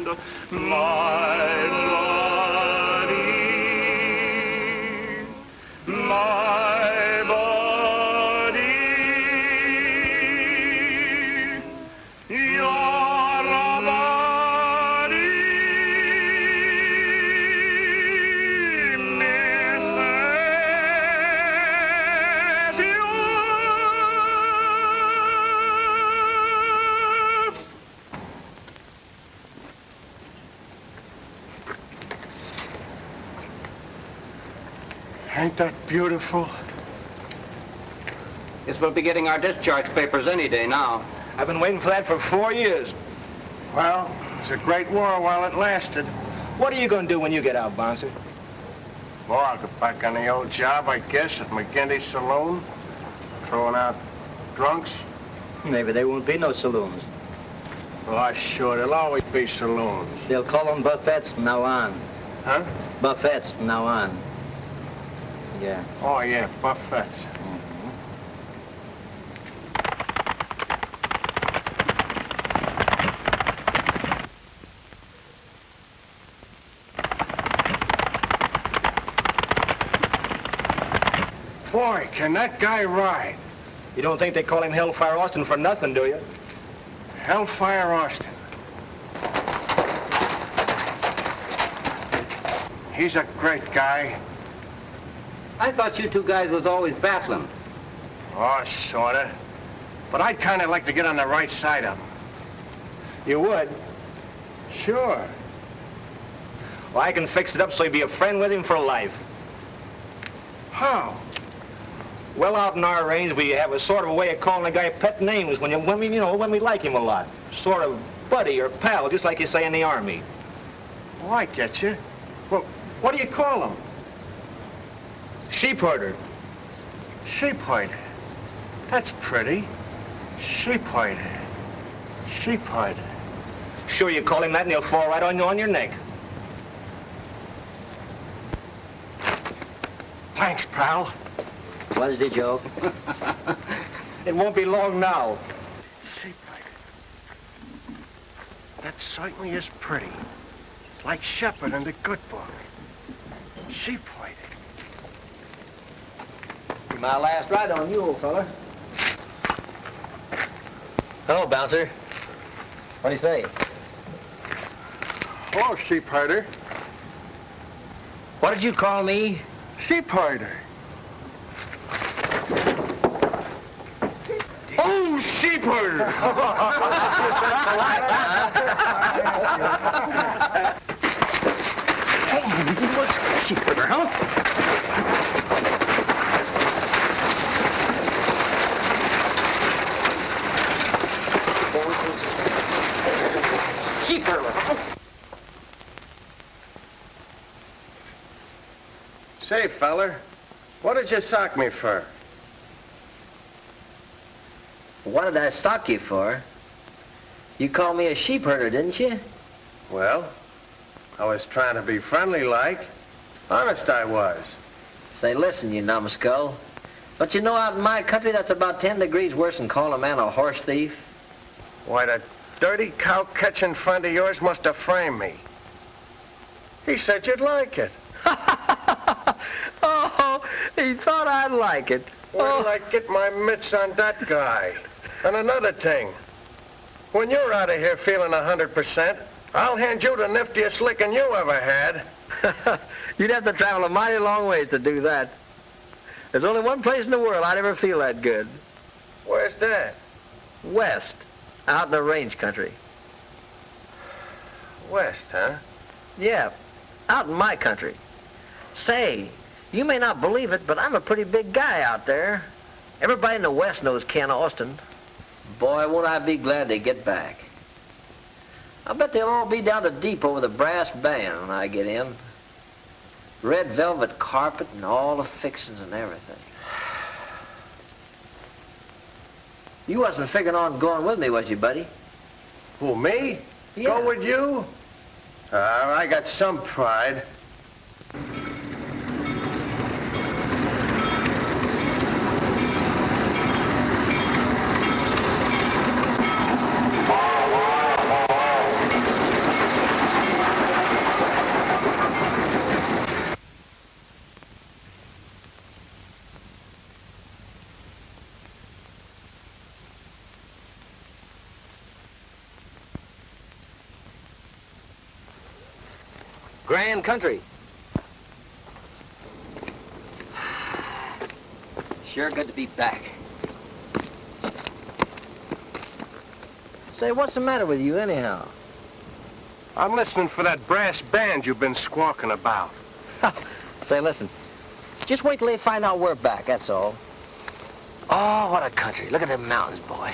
My buddy, my buddy, you're a buddy, misses you. Ain't that beautiful? Guess we'll be getting our discharge papers any day now. I've been waiting for that for 4 years. Well, it was a great war while it lasted. What are you going to do when you get out, Bouncer? Well, I'll get back on the old job, I guess, at McGinty's saloon. Throwing out drunks. Maybe there won't be no saloons. Oh, sure, there'll always be saloons. They'll call them buffets from now on. Huh? Buffets from now on. Yeah. Oh, yeah, buffets. Boy, can that guy ride. You don't think they call him Hellfire Austin for nothing, do you? Hellfire Austin. He's a great guy. I thought you two guys was always battling. Oh, sorta. But I'd kind of like to get on the right side of him. You would? Sure. Well, I can fix it up so you'd be a friend with him for life. How? Well, out in our range, we have a sort of a way of calling a guy pet names when we like him a lot. Sort of buddy or pal, just like you say in the Army. Oh, I get you. Well, what do you call him? Sheep herder. Sheep herder. That's pretty. Sheep herder. Sheep herder. Sure, you call him that and he'll fall right on your neck. Thanks, pal. Was the joke? It won't be long now. Sheep herder. That certainly is pretty. Like Shepherd in the good book. Sheep herder. My last ride on you, old fella. Hello, Bouncer. What do you say? Oh, sheep herder. What did you call me? Sheep herder. Oh, sheep herder! What's sheep herder, huh? Sheep herder, huh? Say, feller, what did you sock me for? What did I sock you for? You called me a sheep herder, didn't you? Well, I was trying to be friendly like. Honest I was. Say, listen, you numbskull. Don't you know out in my country that's about 10 degrees worse than calling a man a horse thief? Why, that dirty cow-catching friend of yours must have framed me. He said you'd like it. Oh, he thought I'd like it. Where did I get my mitts on that guy? And another thing, when you're out of here feeling 100%, I'll hand you the niftiest licking you ever had. You'd have to travel a mighty long ways to do that. There's only one place in the world I'd ever feel that good. Where's that? West, out in the range country. West, huh? Yeah, out in my country. Say, you may not believe it, but I'm a pretty big guy out there. Everybody in the West knows Ken Austin. Boy, won't I be glad to get back. I bet they'll all be down to deep over the brass band when I get in. Red velvet carpet and all the fixings and everything. You wasn't figuring on going with me, was you, buddy? Who, me? Yeah. Go with you? I got some pride. Grand country. Sure good to be back. Say, what's the matter with you anyhow? I'm listening for that brass band you've been squawking about. Say, listen. Just wait till they find out we're back, that's all. Oh, what a country. Look at them mountains, boy.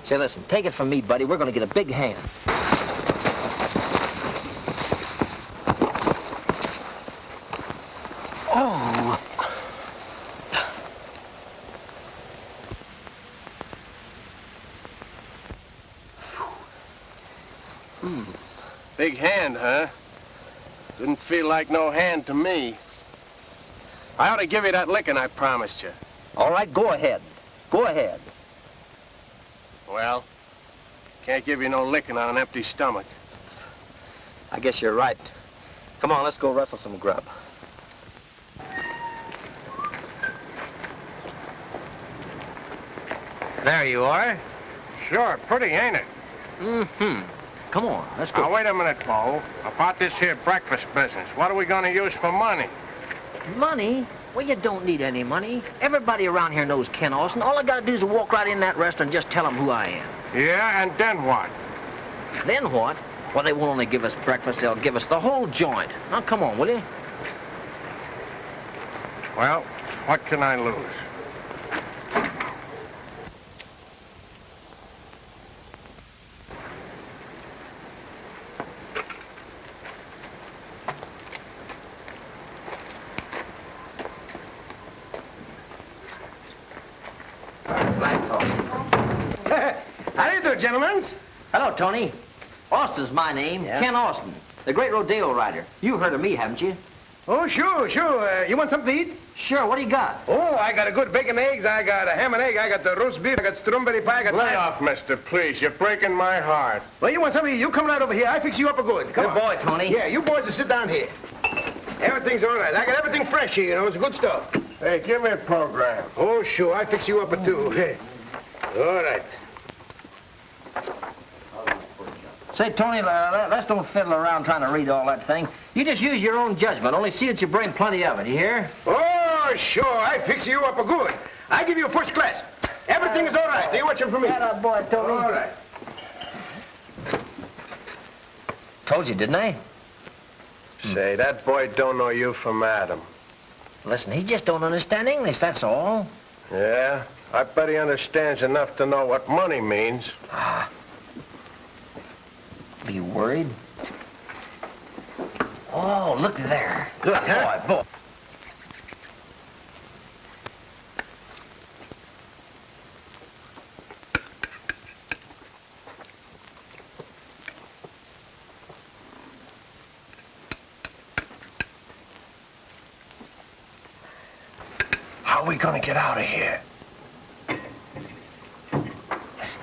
Say, listen, take it from me, buddy. We're going to get a big hand. Oh. Big hand, huh? Didn't feel like no hand to me. I ought to give you that licking I promised you. All right, go ahead. Go ahead. Well, can't give you no licking on an empty stomach. I guess you're right. Come on, let's go rustle some grub. There you are. Sure, pretty, ain't it? Mm-hmm. Come on, let's Now, go. wait a minute, Bo. About this here breakfast business. What are we going to use for money? Money? Well, you don't need any money. Everybody around here knows Ken Austin. All I gotta do is walk right in that restaurant and just tell them who I am. Yeah, and then what? Then what? Well, they won't only give us breakfast, they'll give us the whole joint. Now, come on, will you? Well, what can I lose? How do you do, gentlemen? Hello, Tony. Austin's my name. Yeah? Ken Austin, the great rodeo rider. You heard of me, haven't you? Oh, sure. You want something to eat? Sure, what do you got? Oh, I got a good bacon eggs. I got a ham and egg. I got the roast beef. I got strawberry pie. I got... Lay off, mister, please. You're breaking my heart. Well, you want something? You come right over here. I fix you up a good. Come Good on. boy, Tony. Yeah, you boys will sit down here. Everything's all right. I got everything fresh here, you know. It's good stuff. Hey, give me a program. Oh, sure. I fix you up a two. Hey. All right. Say, Tony, let's don't fiddle around trying to read all that thing. You just use your own judgment. Only see that you bring plenty of it, you hear? Oh, sure. I fix you up a good. I give you a first class. Everything is all right. You watching for me. That boy, Tony. All right. Told you, didn't I? Say, that boy don't know you from Adam. Listen, he just don't understand English, that's all. Yeah? I bet he understands enough to know what money means. Be worried? Oh, look there. Good, huh? Boy. How are we gonna get out of here? Listen,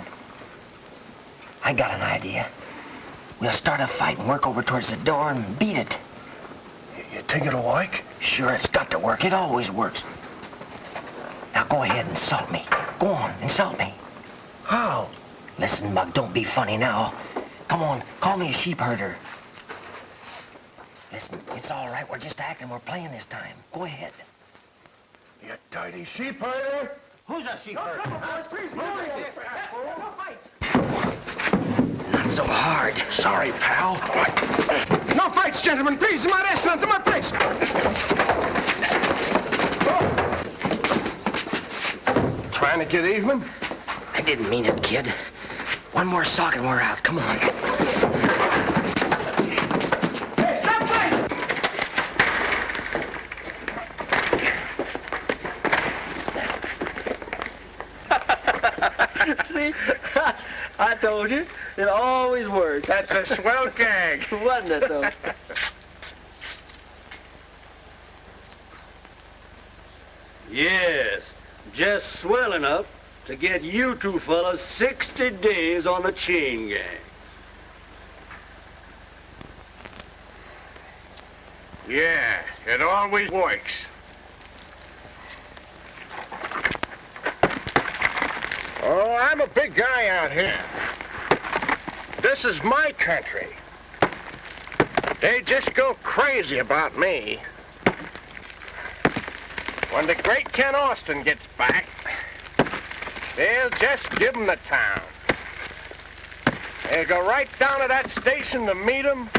I got an idea. We'll start a fight and work over towards the door and beat it. You think it'll work? Sure, it's got to work. It always works. Now go ahead and insult me. Go on, insult me. How? Listen, Mug, don't be funny now. Come on, call me a sheep herder. Listen, it's all right. We're just acting. We're playing this time. Go ahead. You dirty sheep herder? Who's a sheep herder? Not so hard. Sorry, pal. No fights, gentlemen. Please, in my restaurant, in my place. Trying to get even? I didn't mean it, kid. One more sock and we're out. Come on. Hey, stop fighting! See? I told you. It always works. That's a swell gag. Wasn't it, though? Yes, just swell enough to get you two fellas 60 days on the chain gang. Yeah, it always works. Oh, I'm a big guy out here. This is my country. They just go crazy about me. When the great Ken Austin gets back, they'll just give him the town. They'll go right down to that station to meet him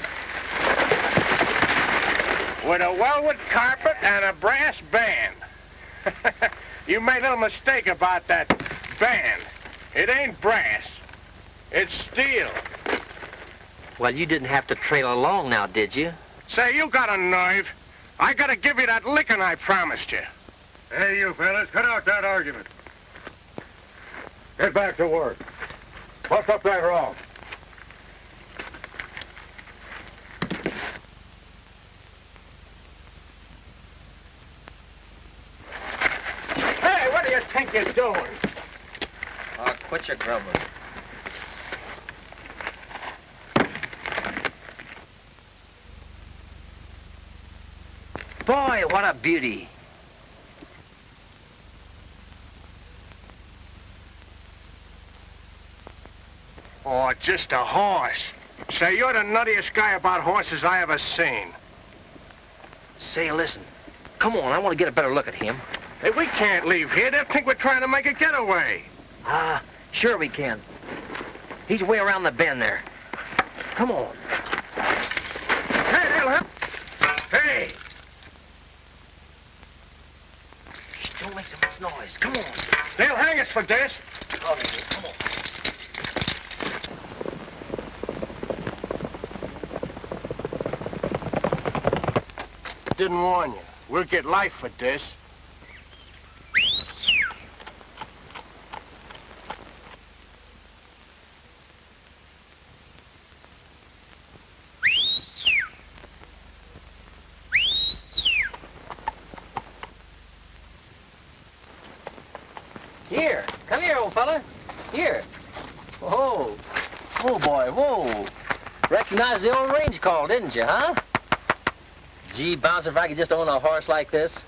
with a velvet carpet and a brass band. You made a little mistake about that band. It ain't brass. It's steel. Well, you didn't have to trail along now, did you? Say, you got a nerve. I gotta give you that licking I promised you. Hey, you fellas, cut out that argument. Get back to work. Bust up that rock. Hey, what do you think you're doing? Oh, quit your grumbling. Boy, what a beauty. Oh, just a horse. Say, you're the nuttiest guy about horses I ever seen. Say, listen. Come on, I want to get a better look at him. Hey, we can't leave here. They'll think we're trying to make a getaway. Ah, sure we can. He's way around the bend there. Come on. Hey, they'll help. Hey! Shh, don't make so much noise. Come on. They'll hang us for this. Oh, they will. Come on. Didn't warn you. We'll get life for this. Here. Come here, old fella. Here. Whoa. Oh, boy, whoa. Recognized the old range call, didn't you, huh? Gee, Bouncer, if I could just own a horse like this.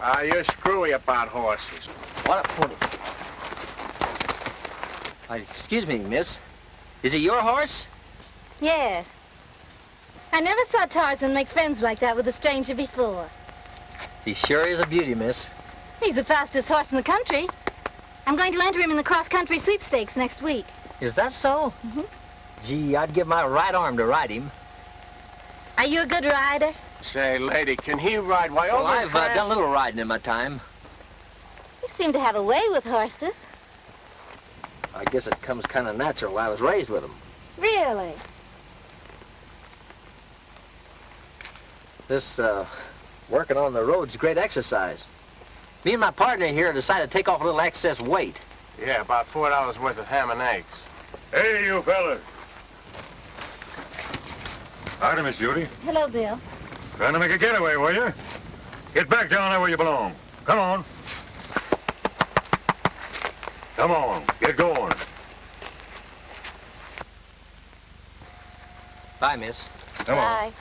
Ah, you're screwy about horses. What a pony. Excuse me, miss. Is he your horse? Yes. I never saw Tarzan make friends like that with a stranger before. He sure is a beauty, miss. He's the fastest horse in the country. I'm going to enter him in the cross-country sweepstakes next week. Is that so? Mhm. Gee, I'd give my right arm to ride him. Are you a good rider? Say, lady, can he ride way Well, over I've fast? done a little riding in my time. You seem to have a way with horses. I guess it comes kind of natural. I was raised with them. Really? This, working on the road's great exercise. Me and my partner here decided to take off a little excess weight. Yeah, about $4 worth of ham and eggs. Hey, you fellas. Howdy, Miss Judy. Hello, Bill. Trying to make a getaway, were you? Get back down there where you belong. Come on. Come on, get going. Bye, miss. Come on. Bye.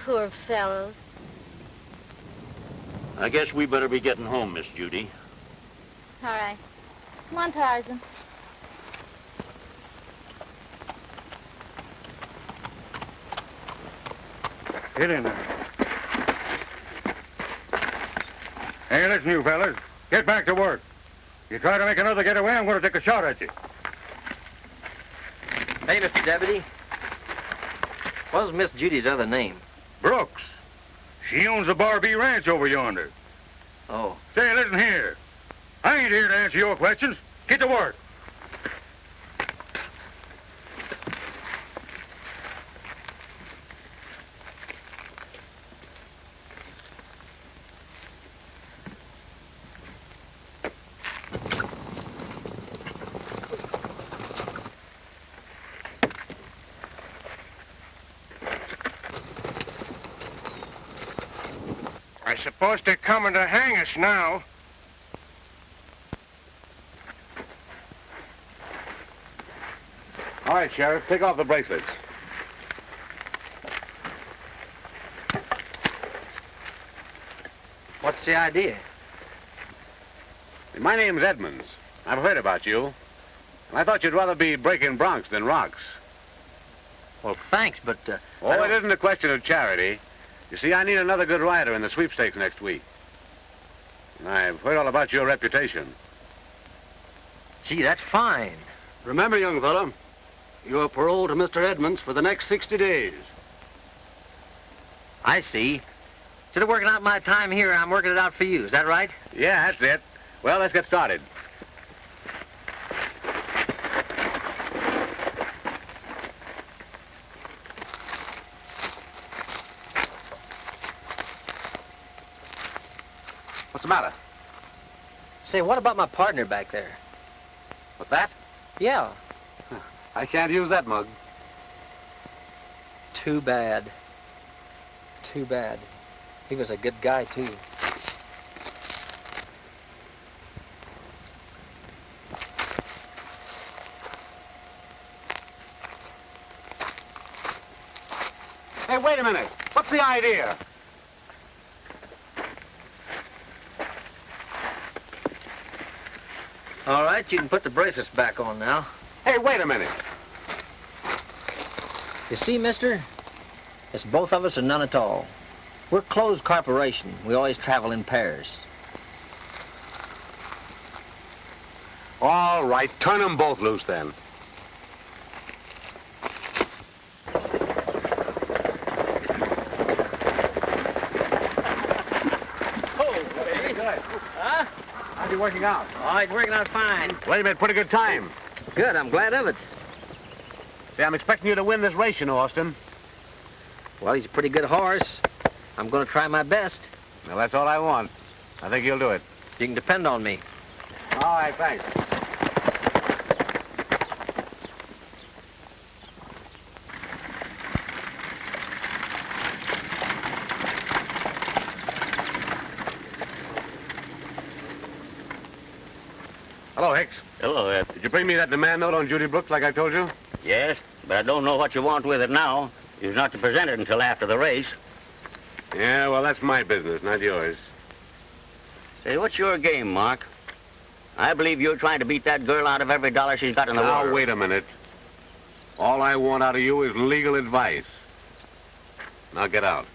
Poor fellows. I guess we better be getting home, Miss Judy. All right. Come on, Tarzan. Get in there. Hey, listen, you fellas. Get back to work. You try to make another getaway, I'm going to take a shot at you. Hey, Mr. Deputy. What was Miss Judy's other name? Brooks. She owns the Barbie Ranch over yonder. Oh. Say, listen here. I ain't here to answer your questions. Get to work. I suppose they're coming to hang us now. All right, Sheriff, take off the bracelets. What's the idea? My name's Edmonds. I've heard about you. And I thought you'd rather be breaking broncs than rocks. Well, thanks, but... Oh, it isn't a question of charity. You see, I need another good rider in the sweepstakes next week. And I've heard all about your reputation. Gee, that's fine. Remember, young fella, you're paroled to Mr. Edmonds for the next 60 days. I see. Instead of working out my time here, I'm working it out for you. Is that right? Yeah, that's it. Well, let's get started. What's the matter? Say, what about my partner back there? What's that? Yeah. I can't use that mug. Too bad. Too bad. He was a good guy, too. Hey, wait a minute. What's the idea? All right, you can put the bracelets back on now. Hey, wait a minute. You see, mister? It's both of us or none at all. We're closed corporation. We always travel in pairs. All right, turn them both loose then. How's he working out? Oh, he's working out fine. Well, you made pretty good time. Good, I'm glad of it. See, I'm expecting you to win this race, you know, Austin. Well, he's a pretty good horse. I'm going to try my best. Well, that's all I want. I think you'll do it. You can depend on me. All right, thanks. Hello, Hicks. Hello, Ed. Did you bring me that demand note on Judy Brooks like I told you? Yes, but I don't know what you want with it now. You're not to present it until after the race. Yeah, well, that's my business, not yours. Say, what's your game, Mark? I believe you're trying to beat that girl out of every dollar she's got in the world. Now, wait a minute. All I want out of you is legal advice. Now, get out.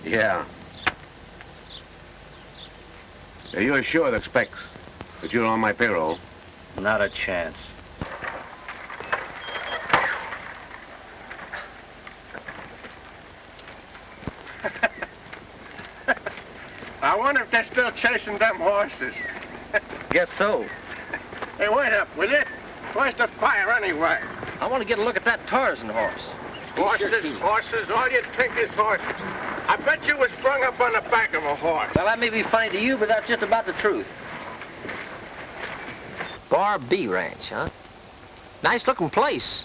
Yeah. You're sure that Specs, that you're on my payroll? Not a chance. I wonder if they're still chasing them horses. Guess so. Hey, wait up, will you? Where's the fire anyway? I want to get a look at that Tarzan horse. Horses, horses, all you think is horses. I bet you was sprung up on the back of a horse. Well, that may be funny to you, but that's just about the truth. Bar B Ranch, huh? Nice looking place.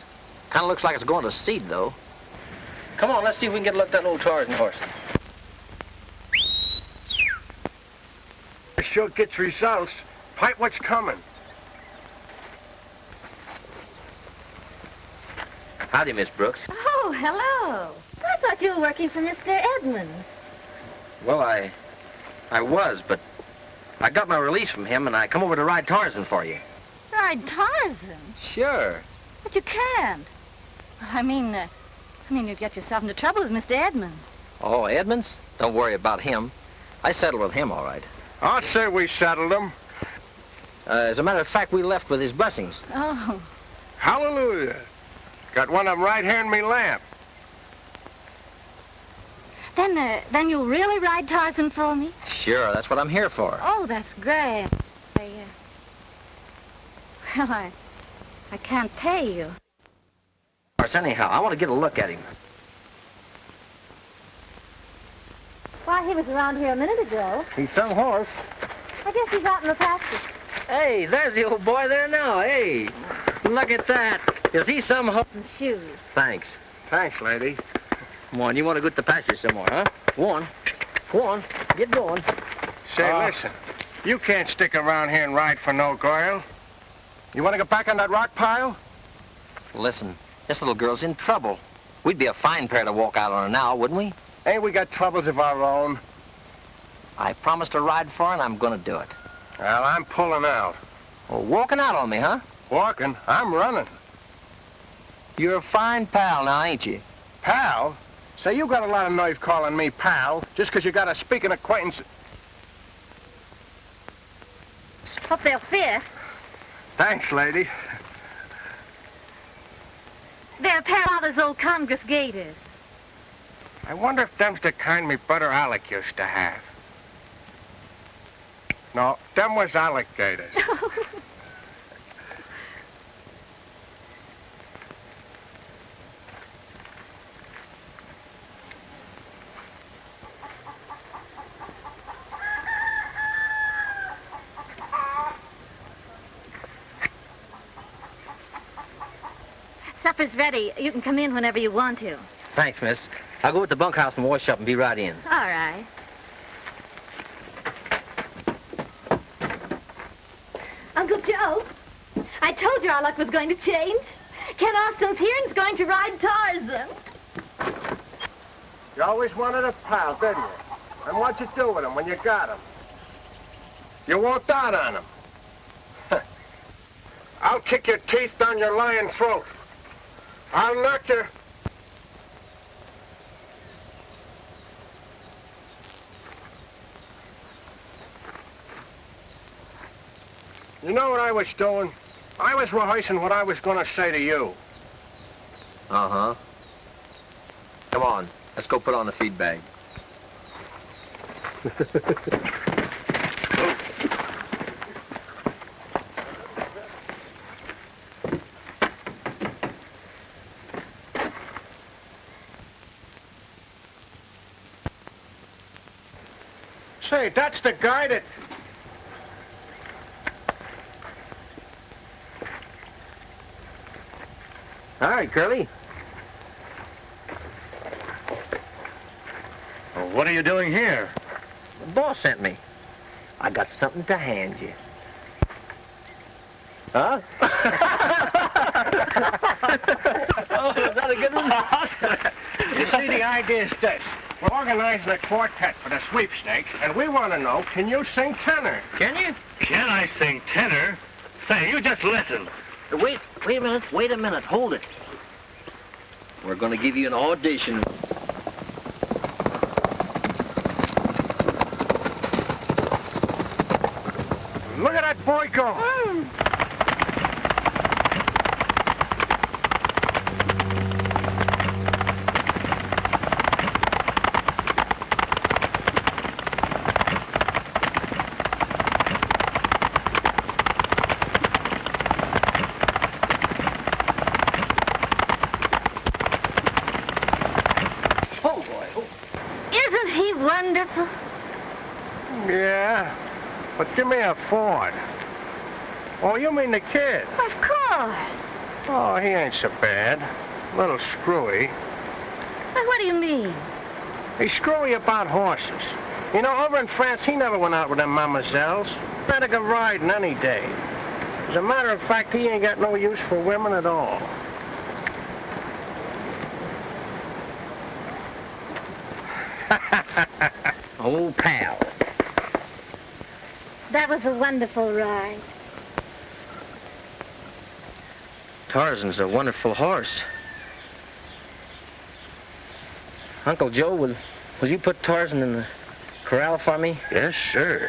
Kind of looks like it's going to seed, though. Come on, let's see if we can get a look at that old Tarzan horse. It sure gets results. Pipe what's coming. Howdy, Miss Brooks. Oh, hello. I thought you were working for Mr. Edmonds. Well, I was, but I got my release from him, and I come over to ride Tarzan for you. Ride Tarzan? Sure. But you can't. I mean, you'd get yourself into trouble with Mr. Edmonds. Oh, Edmonds? Don't worry about him. I settled with him, all right. I'd say we settled them. As a matter of fact, we left with his blessings. Oh. Hallelujah. Got one of them right here in me lamp. Then you'll really ride Tarzan for me? Sure, that's what I'm here for. Oh, that's great. Well, I can't pay you. Of course, anyhow, I want to get a look at him. Why, he was around here a minute ago. He's some horse. I guess he's out in the pasture. Hey, there's the old boy there now. Hey, look at that. Is he some horse? And shoes. Thanks. Thanks, lady. Come on, you want to go to the pasture some more, huh? Go on, get going. Say, listen, you can't stick around here and ride for no girl. You want to get back on that rock pile? Listen, this little girl's in trouble. We'd be a fine pair to walk out on her now, wouldn't we? Ain't we got troubles of our own? I promised to ride for her, and I'm gonna do it. Well, I'm pulling out. Well, walking out on me, huh? Walking? I'm running. You're a fine pal now, ain't you? Pal? Say, you got a lot of nerve calling me pal, just 'cause you got a speaking acquaintance. Hope they'll fit. Thanks, lady. They're a pair of Father's old Congress gaiters. I wonder if them's the kind me brother Alec used to have. No, them was alligators. Supper's ready. You can come in whenever you want to. Thanks, miss. I'll go to the bunkhouse and wash up and be right in. All right. Uncle Joe, I told you our luck was going to change. Ken Austin's here and is going to ride Tarzan. You always wanted a pal, didn't you? And what'd you do with him when you got him? You walked out on him. I'll kick your teeth down your lying throat. I'll knock your... You know what I was doing? I was rehearsing what I was going to say to you. Uh-huh. Come on, let's go put on the feed bag. Say, that's the guy that... All right, Curly. Well, what are you doing here? The boss sent me. I got something to hand you. Huh? Oh, is that a good one? You see, the idea is this. We're organizing a quartet for the sweepstakes, and we want to know, can you sing tenor? Can you? Can I sing tenor? Say, you just listen. Wait a minute, hold it. We're gonna give you an audition. Look at that boy go. Isn't he wonderful? Yeah, but give me a Ford. Oh, you mean the kid? Of course. Oh, he ain't so bad. A little screwy. Well, what do you mean? He's screwy about horses. You know, over in France, he never went out with them mademoiselles. Better go riding any day. As a matter of fact, he ain't got no use for women at all. Old pal. That was a wonderful ride. Tarzan's a wonderful horse. Uncle Joe, will you put Tarzan in the corral for me? Yes, sir.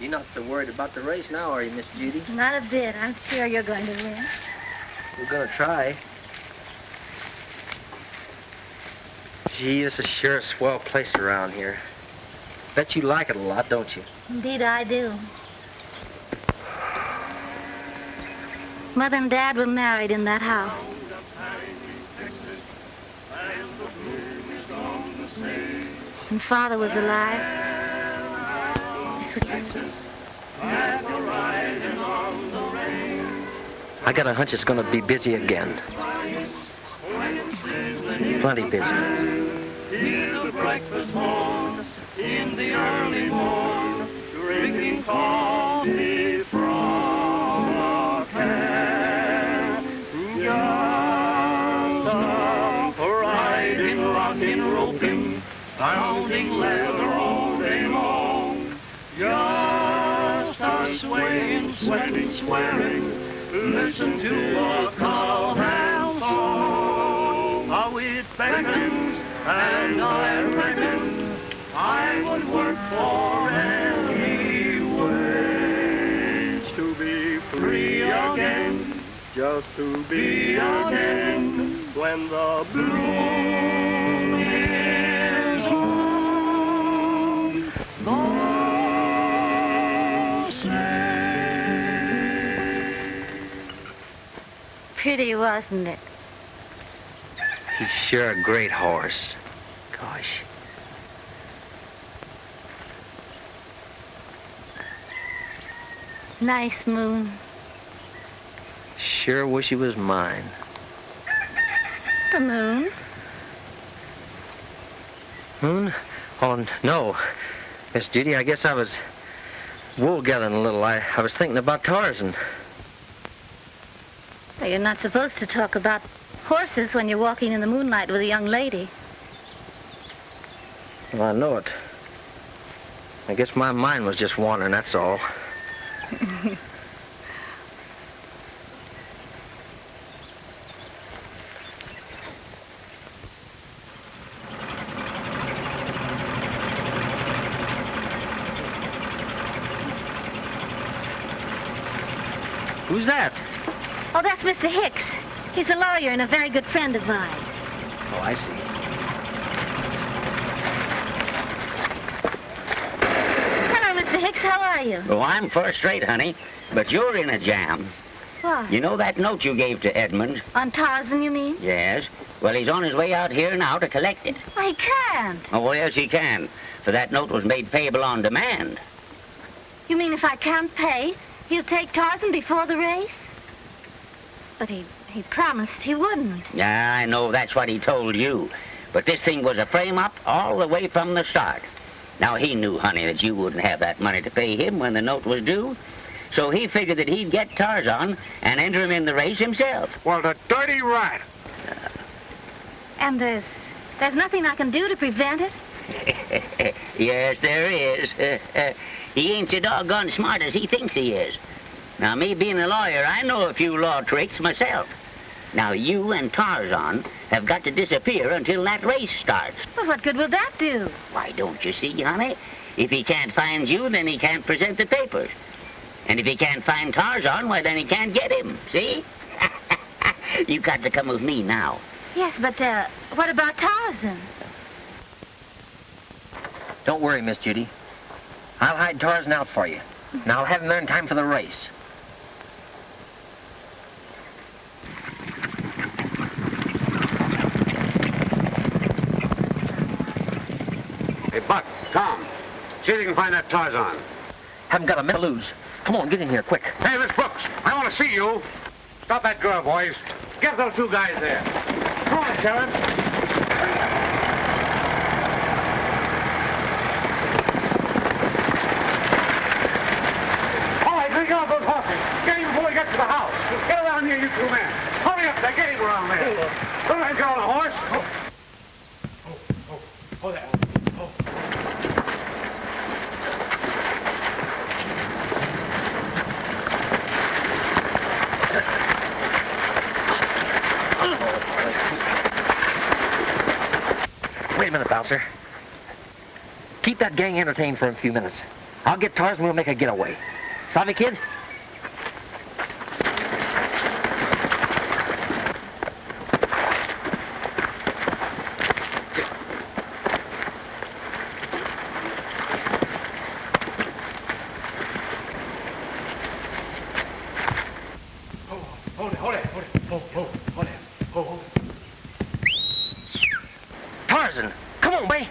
You're not so worried about the race now, are you, Miss Judy? Not a bit. I'm sure you're going to win. We're gonna try. Gee, this is sure a swell place around here. Bet you like it a lot, don't you? Indeed, I do. Mother and Dad were married in that house. And Father was alive. This was... I got a hunch it's gonna be busy again. Plenty busy. Hear the breakfast horn in the early morn, drinking coffee from a can. Just a riding, rocking, roping, pounding leather all day long. Just a swaying, sweating, swearing, listen to a cowhand song. How it beckons, and I reckon I would work for any wage to be free again, just to be again when the bloom is on the sea. Pretty, wasn't it? He's sure a great horse. Gosh. Nice moon. Sure wish he was mine. The moon? Moon? Oh, no. Miss Judy, I guess I was wool gathering a little. I was thinking about Tarzan. Well, you're not supposed to talk about horses when you're walking in the moonlight with a young lady. Well, I know it. I guess my mind was just wandering, that's all. Who's that? Oh, that's Mr. Hicks. He's a lawyer and a very good friend of mine. Oh, I see. Hello, Mr. Hicks. How are you? Oh, I'm first rate, honey. But you're in a jam. Why? You know that note you gave to Edmund? On Tarzan, you mean? Yes. Well, he's on his way out here now to collect it. Why, he can't. Oh, yes, he can. For that note was made payable on demand. You mean if I can't pay, he'll take Tarzan before the race? But he promised he wouldn't. Yeah, I know that's what he told you. But this thing was a frame-up all the way from the start. Now, he knew, honey, that you wouldn't have that money to pay him when the note was due. So he figured that he'd get Tarzan and enter him in the race himself. Well, the dirty rat. And there's nothing I can do to prevent it? Yes, there is. He ain't so doggone smart as he thinks he is. Now, me being a lawyer, I know a few law tricks myself. Now, you and Tarzan have got to disappear until that race starts. But what good will that do? Why, don't you see, honey? If he can't find you, then he can't present the papers. And if he can't find Tarzan, why, then he can't get him, see? You got to come with me now. Yes, but what about Tarzan? Don't worry, Miss Judy. I'll hide Tarzan out for you. And I'll have him there in time for the race. Hey, Buck, Tom, see if you can find that Tarzan. Haven't got a minute to lose. Come on, get in here, quick. Hey, Miss Brooks, I want to see you. Stop that girl, boys. Get those two guys there. Come on, Sharon. All right, bring out those horses. Get him before we get to the house. Get around here, you two men. Hurry up there. Get him around there. Don't let him get on a horse. Oh, there. Wait a minute, Bouncer. Keep that gang entertained for a few minutes. I'll get Tarzan and we'll make a getaway. Savvy, kid? Tarzan, come on, boy.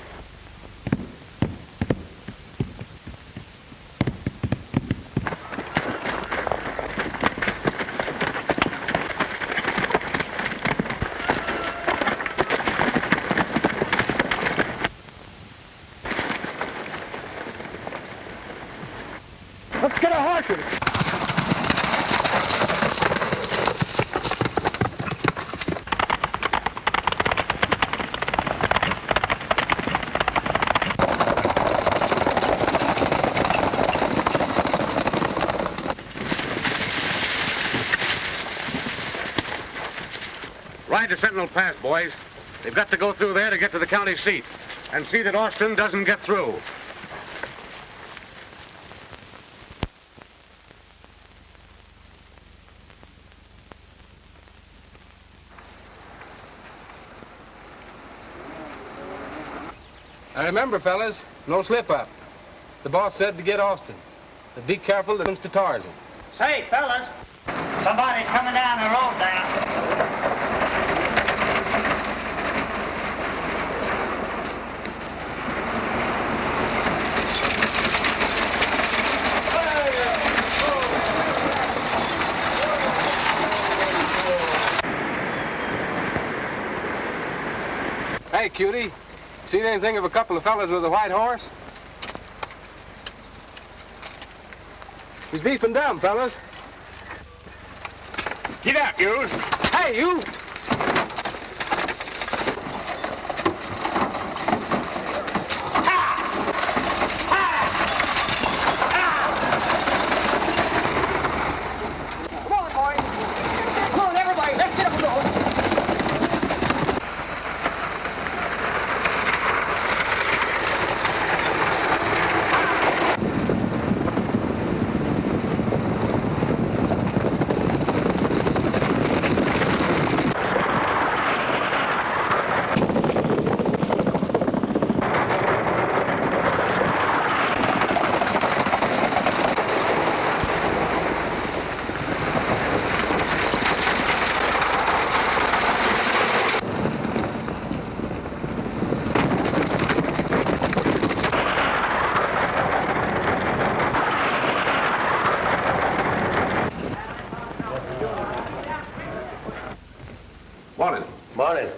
Ride to Sentinel Pass, boys. They've got to go through there to get to the county seat. And see that Austin doesn't get through. And remember, fellas, no slip-up. The boss said to get Austin. But be careful that comes to Tarzan. Say, fellas, somebody's coming down the road now. Hey, cutie, seen anything of a couple of fellas with a white horse? He's beefing dumb, fellas. Get out, yous. Hey, you! Morning. Morning.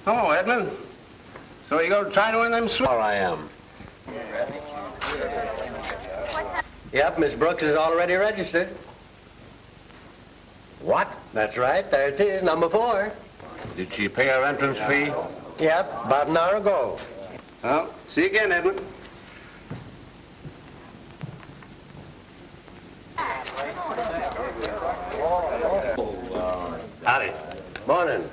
Hello, Edmund. So you going to try to win them Sure I am. Yep, Miss Brooks is already registered. What? That's right, there it is, number 4. Did she pay her entrance fee? Yep, about an hour ago. Well, see you again, Edmund. Howdy. Morning.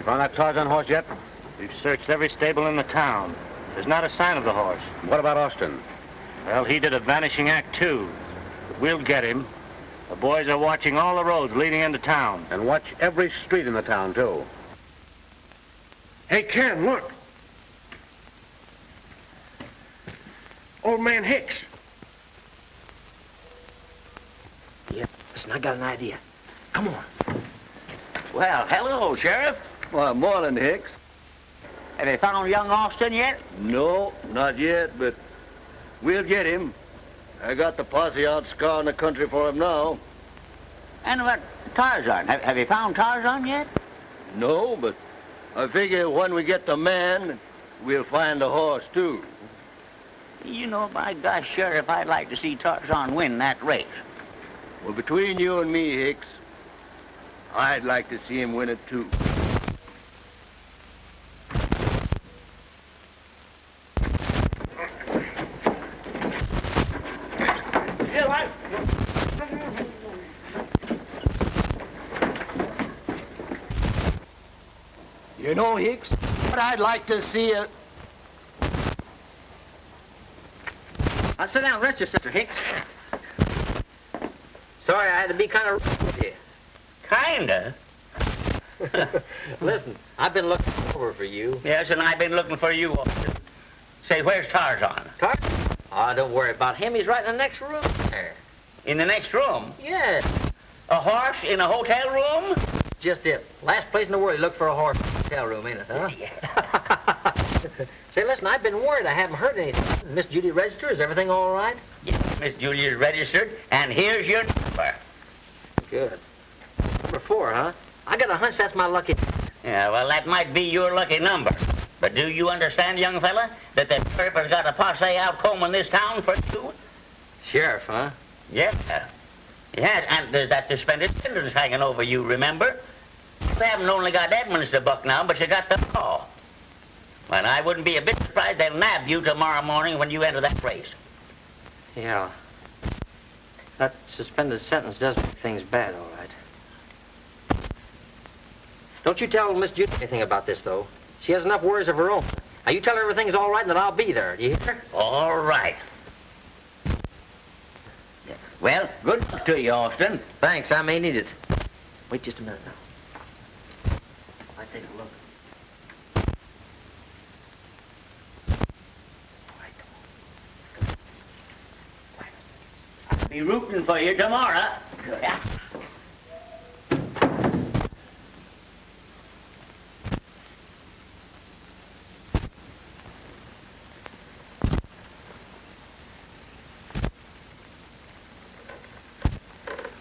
Found that Tarzan horse yet? We've searched every stable in the town. There's not a sign of the horse. What about Austin? Well, he did a vanishing act, too. But we'll get him. The boys are watching all the roads leading into town. And watch every street in the town, too. Hey, Ken, look. Old man Hicks. Yeah, listen, I got an idea. Come on. Well, hello, Sheriff. Well, morning, Hicks. Have you found young Austin yet? No, not yet, but we'll get him. I got the posse out scouring the country for him now. And what, Tarzan? Have you found Tarzan yet? No, but I figure when we get the man, we'll find the horse, too. You know, by gosh, Sheriff, I'd like to see Tarzan win that race. Well, between you and me, Hicks, I'd like to see him win it, too. You know, Hicks, what I'd like to see a... I'll sit down and rest you, Sister Hicks. Sorry, I had to be kind of with you. Kinda. Listen, I've been looking over for you. Yes, and I've been looking for you, Austin. Say, where's Tarzan? Oh, don't worry about him. He's right in the next room there. In the next room? Yeah. A horse in a hotel room? Just it. Last place in the world you look for a horse in a hotel room, ain't it, huh? Yeah. Say, listen, I've been worried. I haven't heard anything. Miss Judy registered? Is everything all right? Yes, Miss Julia is registered, and here's your number. Good. Number 4, huh? I got a hunch that's my lucky... Yeah, well, that might be your lucky number. But do you understand, young fella, that the sheriff has got a posse out combing this town for you? Sheriff, huh? Yeah. Yeah, and there's that suspended sentence hanging over you, remember? You haven't only got Edmonds to buck now, but you got the law. And I wouldn't be a bit surprised they'll nab you tomorrow morning when you enter that race. Yeah. That suspended sentence does make things bad, all right. Don't you tell Miss Judy anything about this, though. She has enough worries of her own. Now, you tell her everything's all right and that I'll be there. Do you hear? All right. Well, good luck to you, Austin. Thanks, I may need it. Wait just a minute now. I take a look. I'll be rooting for you tomorrow. Yeah.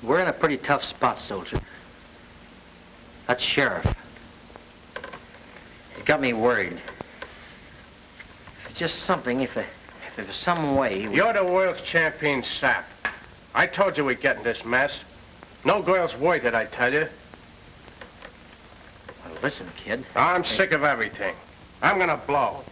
We're in a pretty tough spot, soldier. That sheriff. He's got me worried. If it's just something, if there's some way... You're the world's champion sap. I told you we'd get in this mess. No girl's worried, did I tell you? Well, listen, kid. I'm sick of everything. I'm gonna blow.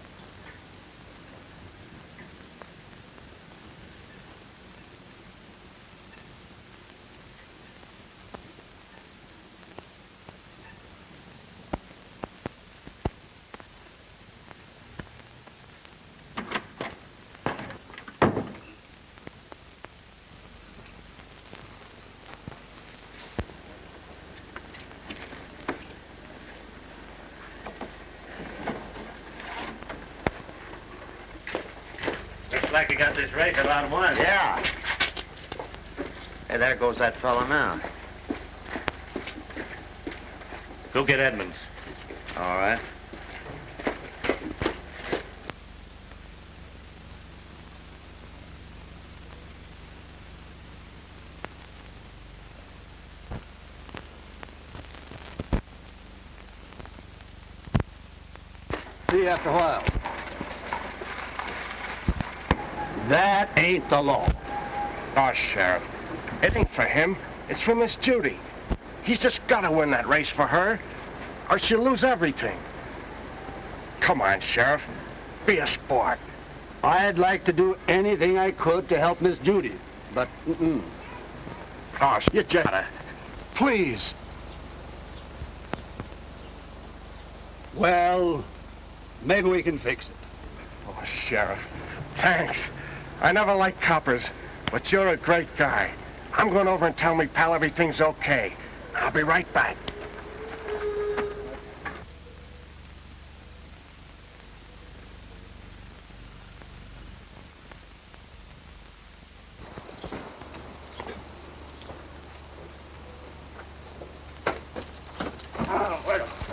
Like you got this race about one. Yeah. Hey, there goes that fella now. Go get Edmonds. All right. See you after a while. That ain't the law. Oh, Sheriff, it ain't for him. It's for Miss Judy. He's just got to win that race for her, or she'll lose everything. Come on, Sheriff. Be a sport. I'd like to do anything I could to help Miss Judy, but Oh, you just gotta. Please. well, maybe we can fix it. Oh, Sheriff, thanks. I never liked coppers, but you're a great guy. I'm going over and tell me pal everything's okay. I'll be right back.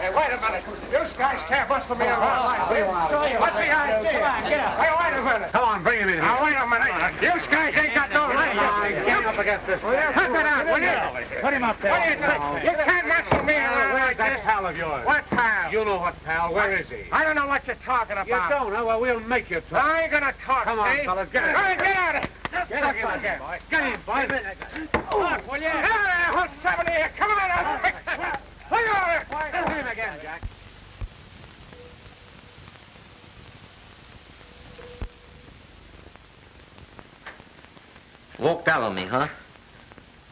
Wait a minute. You guys can't bustle me around like this. What's the idea? Come on, get up. Hey, wait a minute. Come on, bring him in here. Now, wait a minute. You guys ain't got no right. Get up against this. Cut it out, will you? Put him up there. What do you think? You can't muscle me around like That this. pal of yours. What pal? You know what pal. Where is he? I don't know what you're talking about. You don't, huh? Well, we'll make you talk. I ain't gonna talk, Come on, see? fellas, get in. All right, get out of here. Get in, boy. Get in, boy. Look, will you? Get out of here, hold 70 here. Come on out. Look over here. Hit him again, Jack. Walked out on me, huh?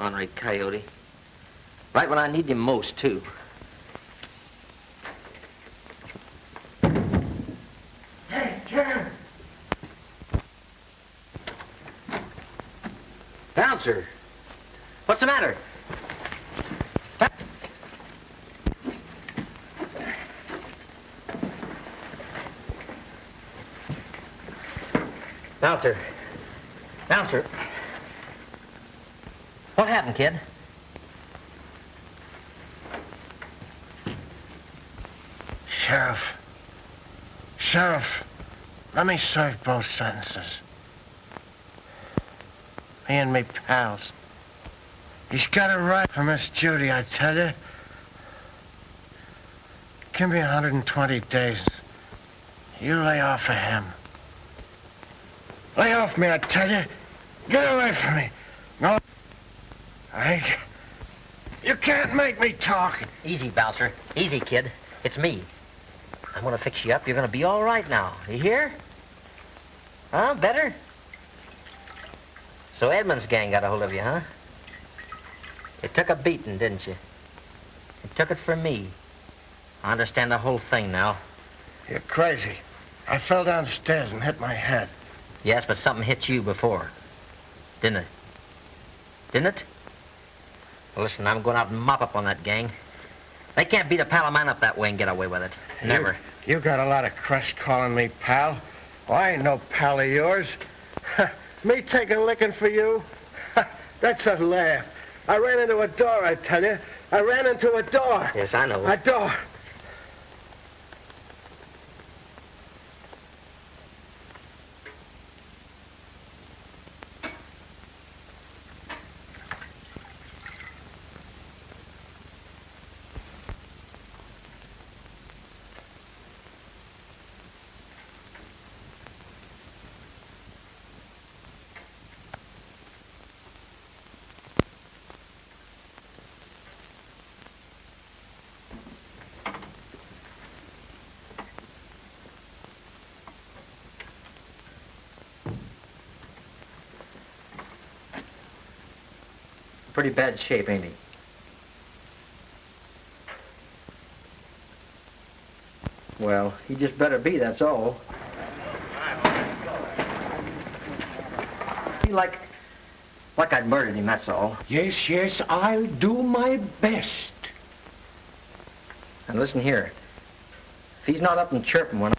Ornery coyote. Right when I need you most, too. Hey, Jim. Bouncer! What's the matter? Bouncer. Bouncer. What happened, kid? Sheriff, let me serve both sentences. Me and me pals. He's got it right for Miss Judy, I tell you. Give me 120 days. You lay off of him. Lay off me, I tell you. Get away from me. No. You can't make me talk. Easy, Bouncer. Easy, kid. It's me. I'm gonna fix you up. You're gonna be all right now. You hear? Huh? Better? So Edmund's gang got a hold of you, huh? You took a beating, didn't you? You took it from me. I understand the whole thing now. You're crazy. I fell downstairs and hit my head. Yes, but something hit you before. Didn't it? Didn't it? Well, listen, I'm going out and mop up on that gang. They can't beat a pal of mine up that way and get away with it. Never. You got a lot of crust calling me pal. Well, I ain't no pal of yours. Me take a licking for you? That's a laugh. I ran into a door, I tell you. I ran into a door. Yes, I know. A door. Pretty bad shape, ain't he? Well, he just better be, that's all. He like I'd murdered him, that's all. Yes, yes, I'll do my best. And listen here. If he's not up and chirping when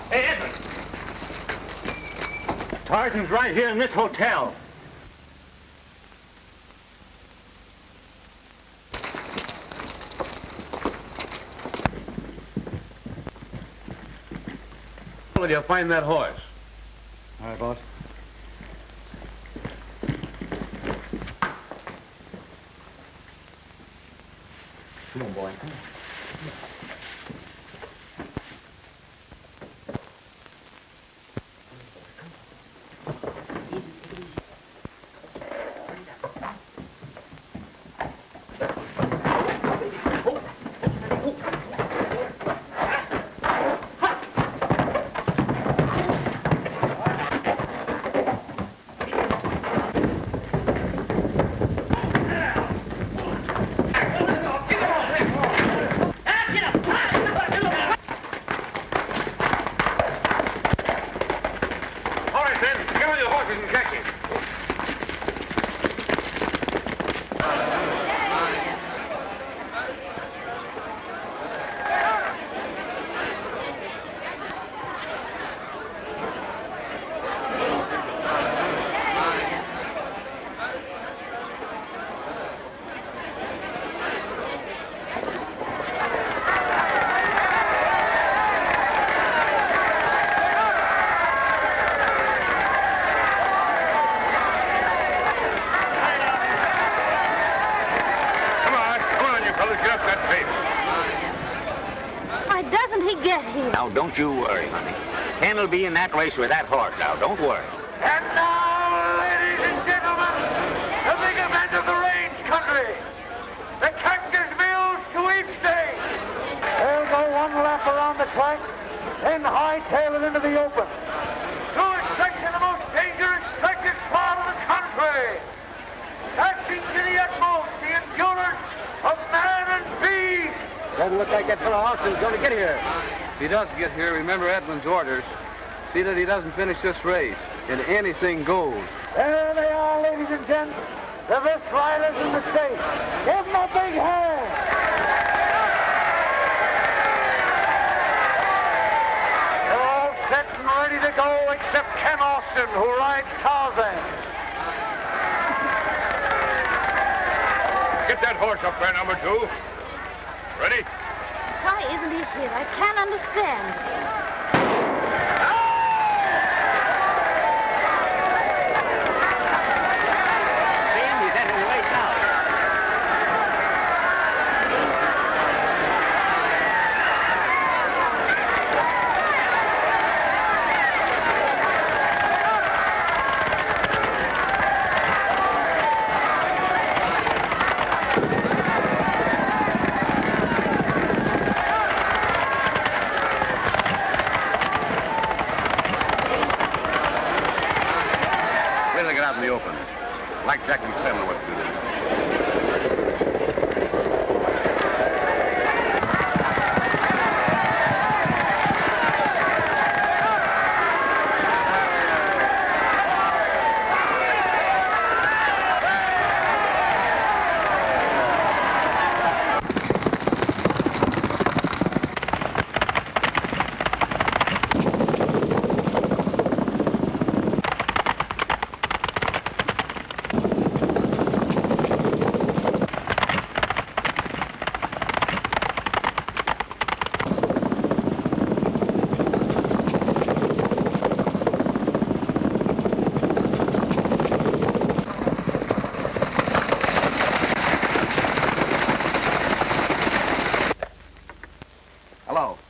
Hey, Edmund! Tarzan's right here in this hotel. Will you find that horse? All right, boss. Come on, boy. Come on. Now, don't you worry, honey. Ken'll be in that race with that horse now. Don't worry. And now, ladies and gentlemen, the big event of the range country, the Cactusville Sweepstakes. They'll go one lap around the track, then hightail it into the open. Through a section of the most dangerous, treacherous part of the country. Taxing to the utmost the endurance of man and beast. Doesn't look like that fellow Austin's going to get here. If he does get here, remember Edmund's orders. See that he doesn't finish this race. And anything goes. There they are, ladies and gents. The best riders in the state. Give them a big hand. They're all set and ready to go except Ken Austin, who rides Tarzan. Get that horse up there, number 2. Ready? Why isn't he here? I can't understand. Blackjack and Slim know what to do.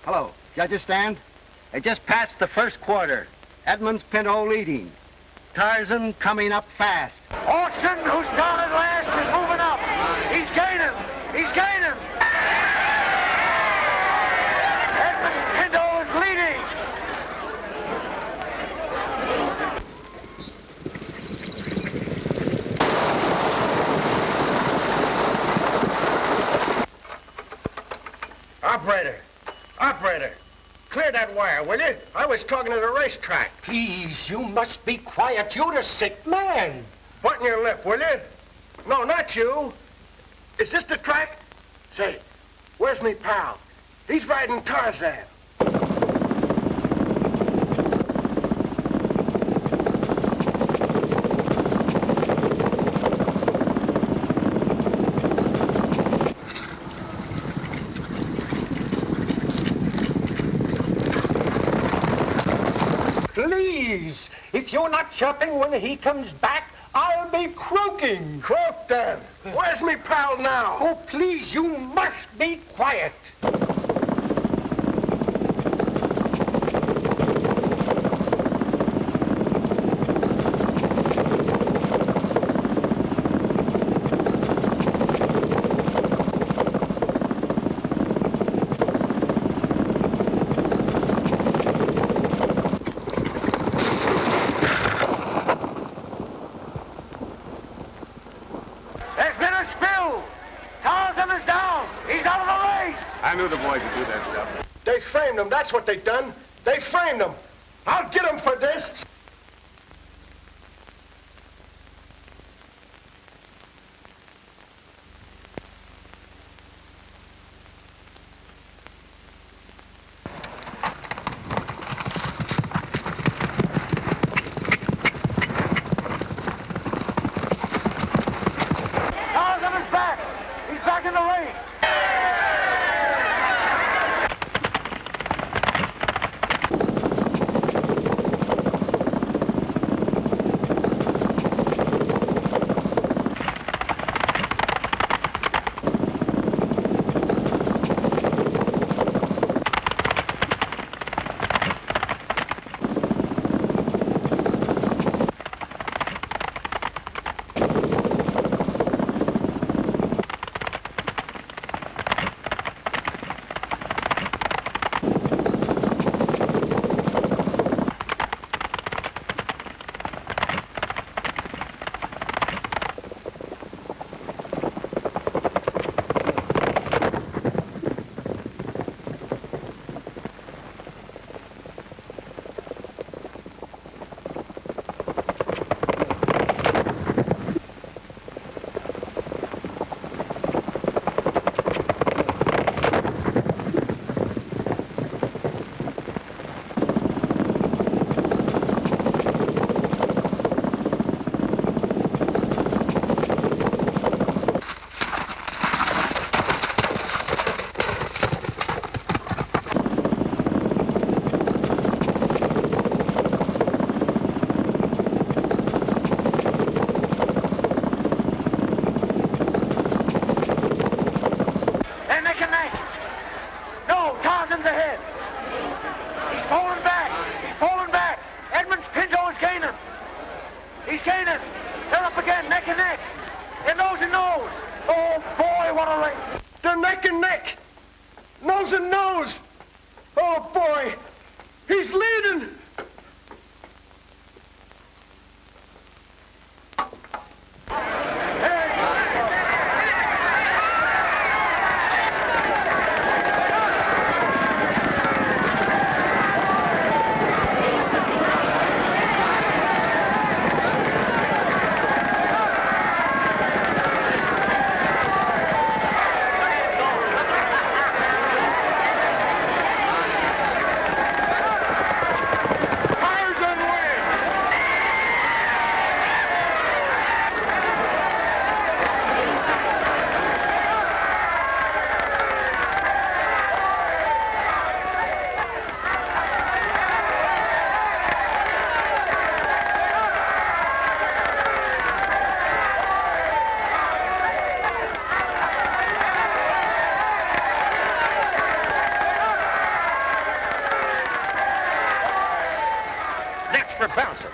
Hello. Judges stand. They just passed the first quarter. Edmonds Pinto leading. Tarzan coming up fast. Austin, who started last, is moving up. He's gaining. He's gaining. Edmonds Pinto is leading. Operator, clear that wire, will you? I was talking to the racetrack. Please, you must be quiet. You're a sick man. Button your lip, will you? No, not you. Is this the track? Say, where's me pal? He's riding Tarzan. Please, if you're not chirping when he comes back, I'll be croaking. Croak then. Where's me pal now? Oh, please, you must be quiet. There's been a spill. Tarzan is down. He's out of the race. I knew the boys would do that stuff. They framed him. That's what they done. They framed him. I'll get him for this. Tarzan is back. He's back in the race. They're neck and neck. No, Tarzan's ahead. He's falling back. He's falling back. Edmonds Pinto is gaining. He's gaining. They're up again, neck and neck. They're nose and nose. Oh, boy, what a race. They're neck and neck. Nose and nose. Oh, boy. He's leading. for bouncing.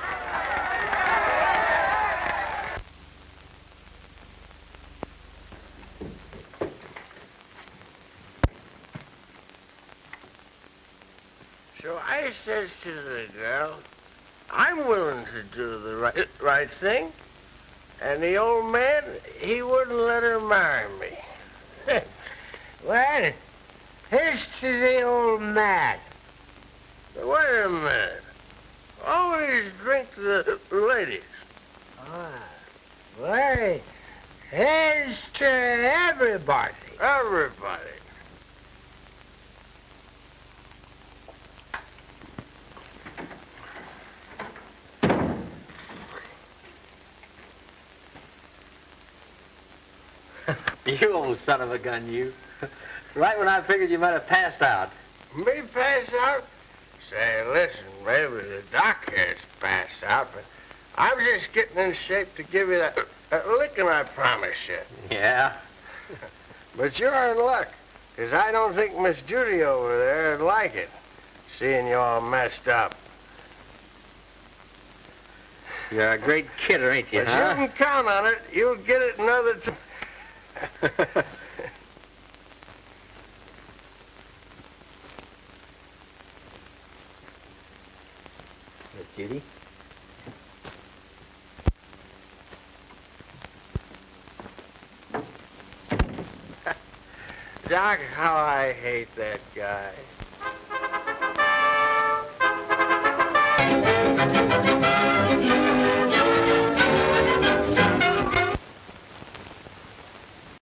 So I says to the girl, I'm willing to do the right thing. And the old man, he wouldn't let her marry me. Well, here's to the old man. Wait a minute. Always drink the ladies. Well, here's to everybody. Everybody. You old son of a gun, you. Right when I figured you might have passed out. Me pass out? Say, listen, maybe the doctor's passed out, but I'm just getting in shape to give you that licking I promised you. Yeah? But you're in luck, 'cause I don't think Miss Judy over there would like it, seeing you all messed up. You're a great kidder, ain't you, But huh? you can count on it. You'll get it another time. Miss Judy? Doc, how I hate that guy.